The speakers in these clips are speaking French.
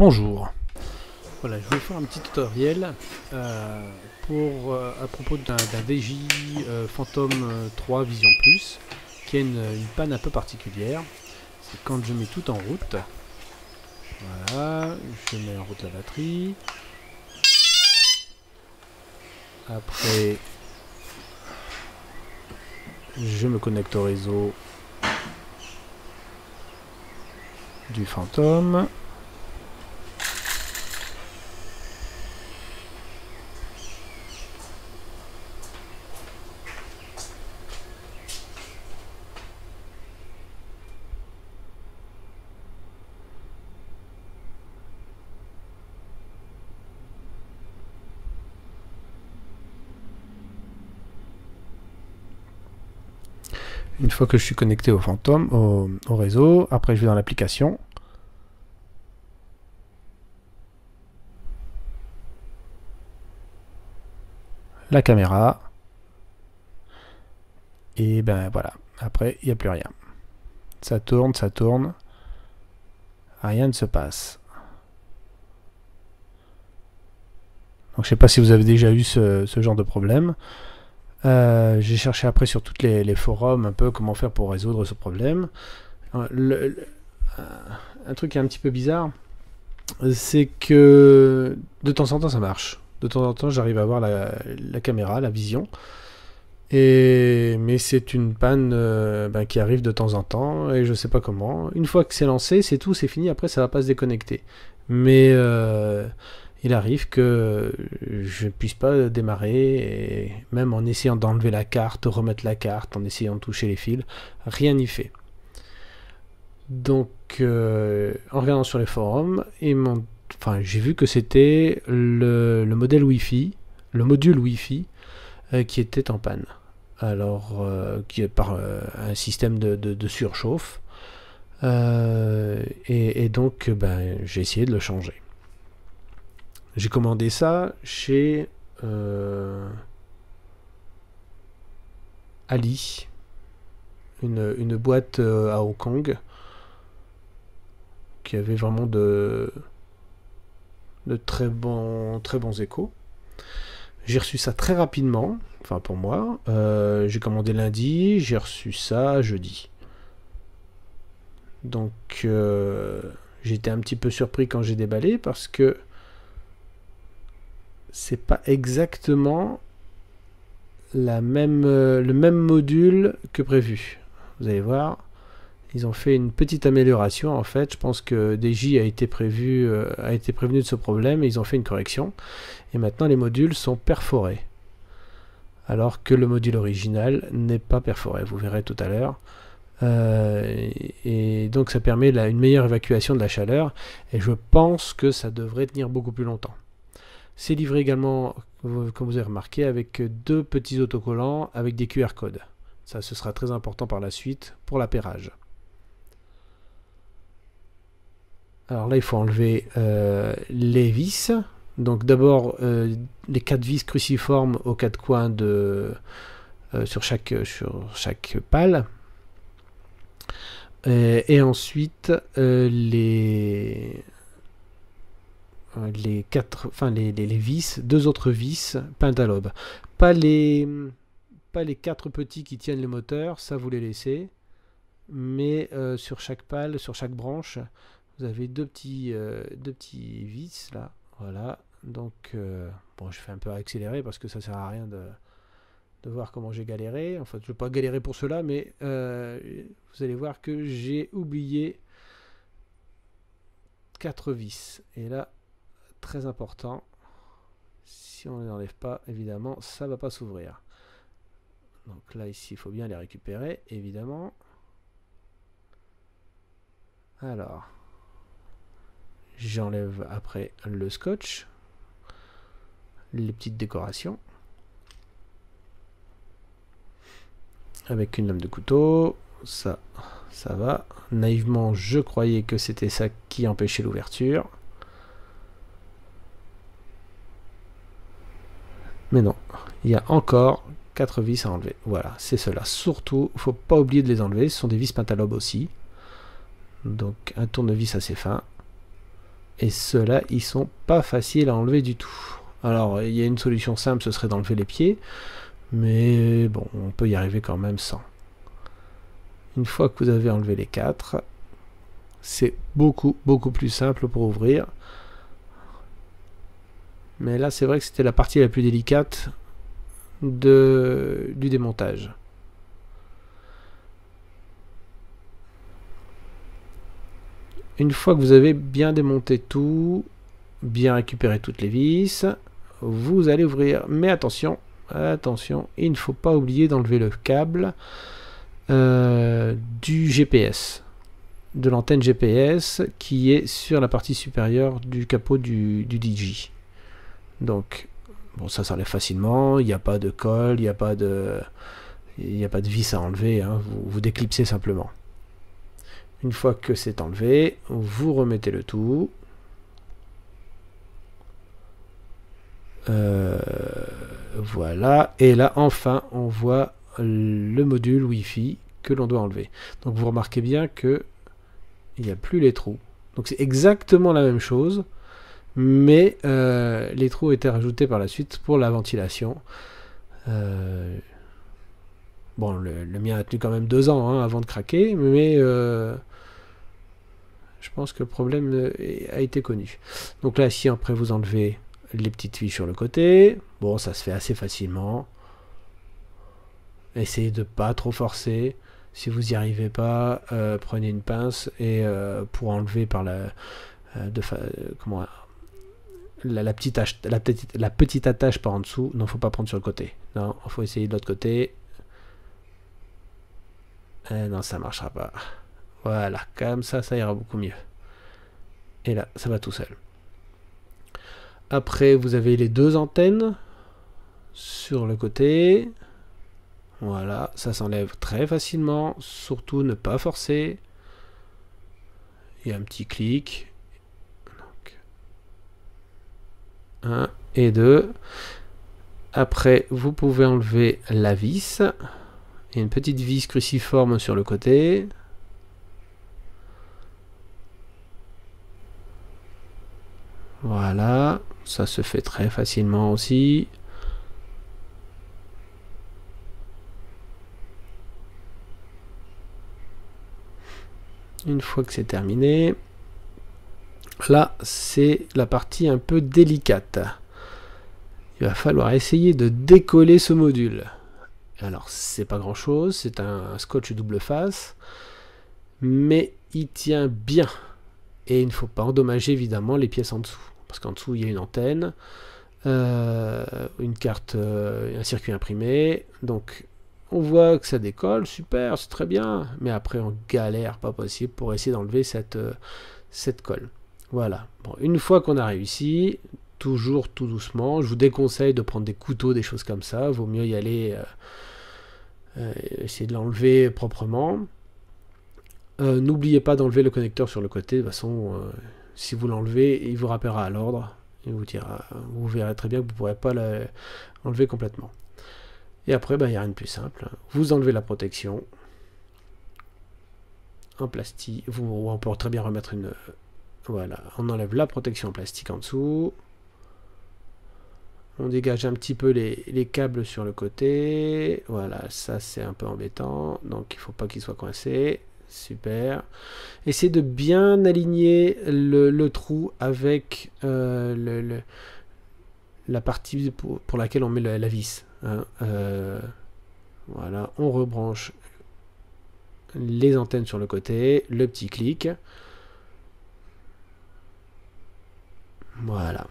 Bonjour. Voilà, je vais faire un petit tutoriel à propos d'un VJ Phantom 3 Vision Plus qui a une panne un peu particulière. C'est quand je mets tout en route. Voilà, je mets en route la batterie. Après, je me connecte au réseau du Phantom. Une fois que je suis connecté au Phantom, au réseau, après je vais dans l'application. La caméra. Et ben voilà. Après, il n'y a plus rien. Ça tourne, ça tourne. Rien ne se passe. Donc je sais pas si vous avez déjà eu ce genre de problème. J'ai cherché après sur tous les forums un peu comment faire pour résoudre ce problème. Un truc qui est un petit peu bizarre, c'est que de temps en temps ça marche. De temps en temps j'arrive à voir la caméra, la vision. Mais c'est une panne qui arrive de temps en temps et je sais pas comment. Une fois que c'est lancé, c'est tout, c'est fini. Après ça va pas se déconnecter. Mais il arrive que je ne puisse pas démarrer, et même en essayant d'enlever la carte, remettre la carte, en essayant de toucher les fils, rien n'y fait. Donc, en regardant sur les forums, j'ai vu que c'était le modèle Wi-Fi, le module Wi-Fi, qui était en panne. Alors, qui est par un système de surchauffe. Et donc, j'ai essayé de le changer. J'ai commandé ça chez Ali, une boîte à Hong Kong qui avait vraiment de très bons échos. J'ai reçu ça très rapidement, enfin pour moi. J'ai commandé lundi, j'ai reçu ça jeudi. Donc j'étais un petit peu surpris quand j'ai déballé parce que c'est pas exactement le même module que prévu. Vous allez voir, ils ont fait une petite amélioration en fait. Je pense que DJ a été prévenu de ce problème et ils ont fait une correction. Et maintenant les modules sont perforés. Alors que le module original n'est pas perforé. Vous verrez tout à l'heure. Et donc ça permet une meilleure évacuation de la chaleur. Et je pense que ça devrait tenir beaucoup plus longtemps. C'est livré également, comme vous avez remarqué, avec deux petits autocollants avec des QR codes. Ça, ce sera très important par la suite pour l'appairage. Alors là, il faut enlever les vis. Donc d'abord, les 4 vis cruciformes aux 4 coins sur chaque pale. Et ensuite, les vis, deux autres vis peintes à l'aube. Pas les 4 petits qui tiennent le moteur, ça vous les laissez. Mais sur chaque pale, sur chaque branche, vous avez deux petits vis là. Voilà. Donc, bon, je fais un peu accélérer parce que ça sert à rien de voir comment j'ai galéré. En fait, je ne vais pas galérer pour cela, mais vous allez voir que j'ai oublié 4 vis. Et là, très important, si on ne les enlève pas, évidemment, ça ne va pas s'ouvrir. Donc là, ici, il faut bien les récupérer, évidemment. Alors, j'enlève après le scotch, les petites décorations, avec une lame de couteau. Ça va. Naïvement, je croyais que c'était ça qui empêchait l'ouverture. Mais non, il y a encore 4 vis à enlever. Voilà, c'est cela. Surtout, il ne faut pas oublier de les enlever. Ce sont des vis peintes à l'aube aussi. Donc un tournevis assez fin. Et ceux-là, ils sont pas faciles à enlever du tout. Alors, il y a une solution simple, ce serait d'enlever les pieds. Mais bon, on peut y arriver quand même sans. Une fois que vous avez enlevé les 4, c'est beaucoup plus simple pour ouvrir. Mais là, c'est vrai que c'était la partie la plus délicate du démontage. Une fois que vous avez bien démonté tout, bien récupéré toutes les vis, vous allez ouvrir. Mais attention, attention, il ne faut pas oublier d'enlever le câble du GPS, de l'antenne GPS qui est sur la partie supérieure du capot du DJ. Donc, bon, ça s'enlève facilement, il n'y a pas de colle, il n'y a pas de vis à enlever, hein, vous déclipsez simplement. Une fois que c'est enlevé, vous remettez le tout. Voilà, et là enfin on voit le module Wi-Fi que l'on doit enlever. Donc vous remarquez bien que il n'y a plus les trous. Donc c'est exactement la même chose, mais les trous ont été rajoutés par la suite pour la ventilation. Bon, le mien a tenu quand même 2 ans hein, avant de craquer, mais je pense que le problème a été connu. Donc là, ici, après, vous enlevez les petites vis sur le côté. Bon, ça se fait assez facilement. Essayez de pas trop forcer. Si vous n'y arrivez pas, prenez une pince et pour enlever par la petite attache par en dessous. Non, faut pas prendre sur le côté. Non, il faut essayer de l'autre côté. Non, ça marchera pas. Voilà, comme ça ira beaucoup mieux. Et là, ça va tout seul. Après, vous avez les 2 antennes sur le côté. Voilà, ça s'enlève très facilement. Surtout, ne pas forcer. Il y a un petit clic. Donc, 1 et 2. Après, vous pouvez enlever la vis. Il y a une petite vis cruciforme sur le côté. Voilà, ça se fait très facilement aussi. Une fois que c'est terminé, là c'est la partie un peu délicate. Il va falloir essayer de décoller ce module. Alors c'est pas grand chose, c'est un scotch double face, mais il tient bien. Et il ne faut pas endommager évidemment les pièces en dessous. Parce qu'en dessous il y a une antenne, une carte, un circuit imprimé. Donc on voit que ça décolle, super, c'est très bien. Mais après on galère pas possible pour essayer d'enlever cette colle. Voilà. Bon, une fois qu'on a réussi, toujours tout doucement, je vous déconseille de prendre des couteaux, des choses comme ça. Vaut mieux y aller, essayer de l'enlever proprement. N'oubliez pas d'enlever le connecteur sur le côté. De toute façon, si vous l'enlevez, il vous rappellera à l'ordre. Il vous dira, vous verrez très bien que vous ne pourrez pas l'enlever complètement. Et après, il n'y a rien de plus simple. Vous enlevez la protection en plastique. On peut très bien remettre une... Voilà, on enlève la protection en plastique en dessous. On dégage un petit peu les câbles sur le côté. Voilà, ça c'est un peu embêtant. Donc il ne faut pas qu'il soit coincé. Super. Essayez de bien aligner le trou avec la partie pour laquelle on met la vis. Hein. Voilà, on rebranche les antennes sur le côté, le petit clic. Voilà.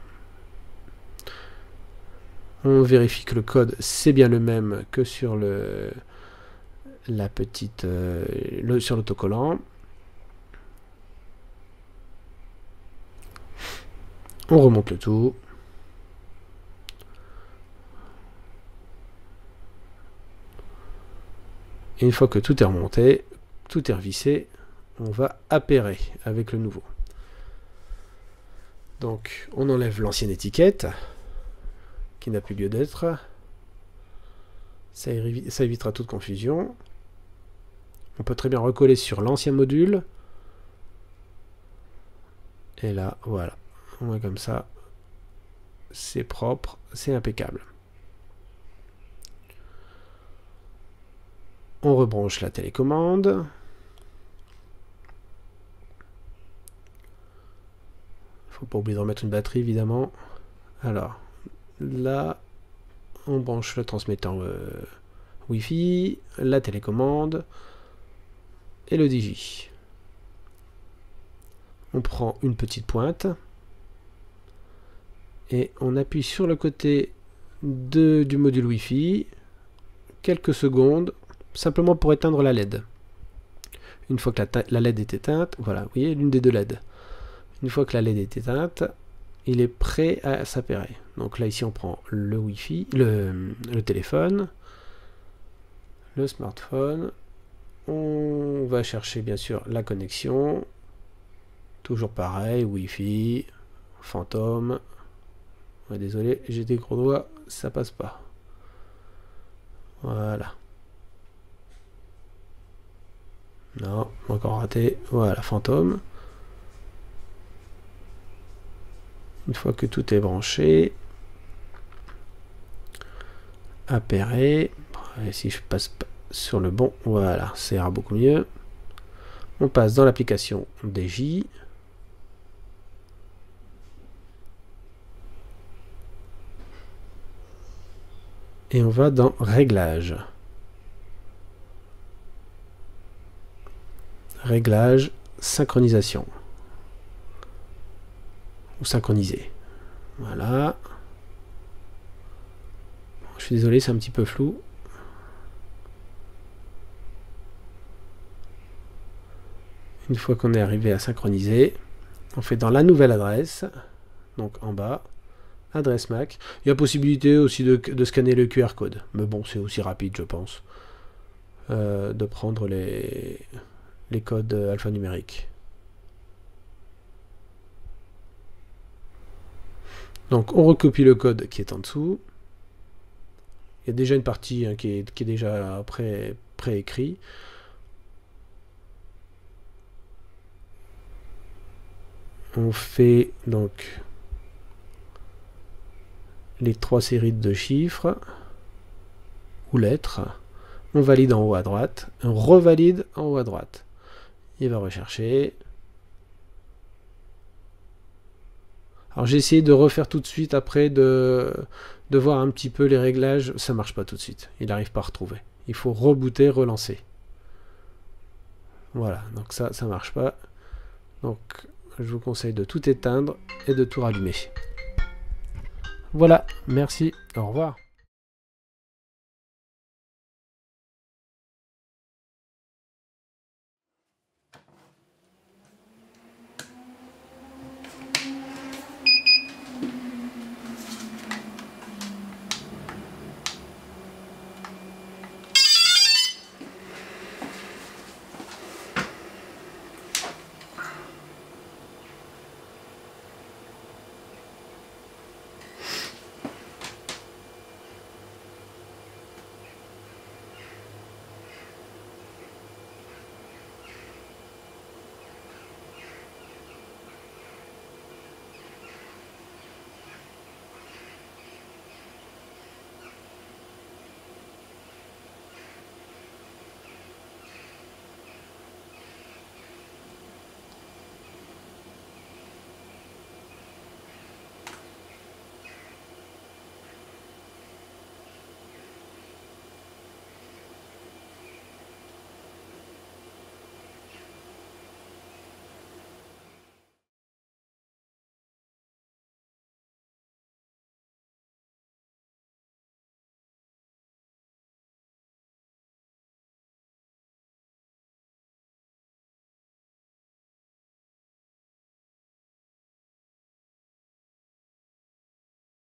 On vérifie que le code c'est bien le même que sur sur l'autocollant. On remonte le tout. Et une fois que tout est remonté, tout est revissé, on va appairer avec le nouveau. Donc on enlève l'ancienne étiquette qui n'a plus lieu d'être. Ça évitera toute confusion. On peut très bien recoller sur l'ancien module. Et là, voilà. On voit comme ça. C'est propre, c'est impeccable. On rebranche la télécommande. Faut pas oublier de remettre une batterie, évidemment. Alors, là, on branche le transmetteur Wi-Fi, la télécommande et le DJ. On prend une petite pointe et on appuie sur le côté du module Wi-Fi quelques secondes, simplement pour éteindre la LED. Une fois que la LED est éteinte, voilà, vous voyez, l'une des deux LED. Une fois que la LED est éteinte, il est prêt à s'appairer. Donc là, ici, on prend le Wi-Fi, le téléphone, le smartphone. On va chercher, bien sûr, la connexion. Toujours pareil, Wi-Fi, fantôme. Ouais, désolé, j'ai des gros doigts, ça passe pas. Voilà. Non, encore raté. Voilà, fantôme. Une fois que tout est branché, appairé. Et si je passe sur le bon, voilà, ça ira beaucoup mieux. On passe dans l'application DJ. Et on va dans Réglages. Réglage, synchronisation. Ou synchroniser. Voilà. Je suis désolé, c'est un petit peu flou. Une fois qu'on est arrivé à synchroniser, on fait dans la nouvelle adresse, donc en bas, adresse MAC. Il y a possibilité aussi de scanner le QR code, mais bon, c'est aussi rapide, je pense, de prendre les codes alphanumériques. Donc on recopie le code qui est en dessous. Il y a déjà une partie qui est déjà préécrit. On fait donc les 3 séries de chiffres ou lettres. On valide en haut à droite. On revalide en haut à droite. Il va rechercher. Alors j'ai essayé de refaire tout de suite après, de voir un petit peu les réglages. Ça marche pas tout de suite. Il n'arrive pas à retrouver. Il faut rebooter, relancer. Voilà, donc ça marche pas. Donc je vous conseille de tout éteindre et de tout rallumer. Voilà, merci, au revoir.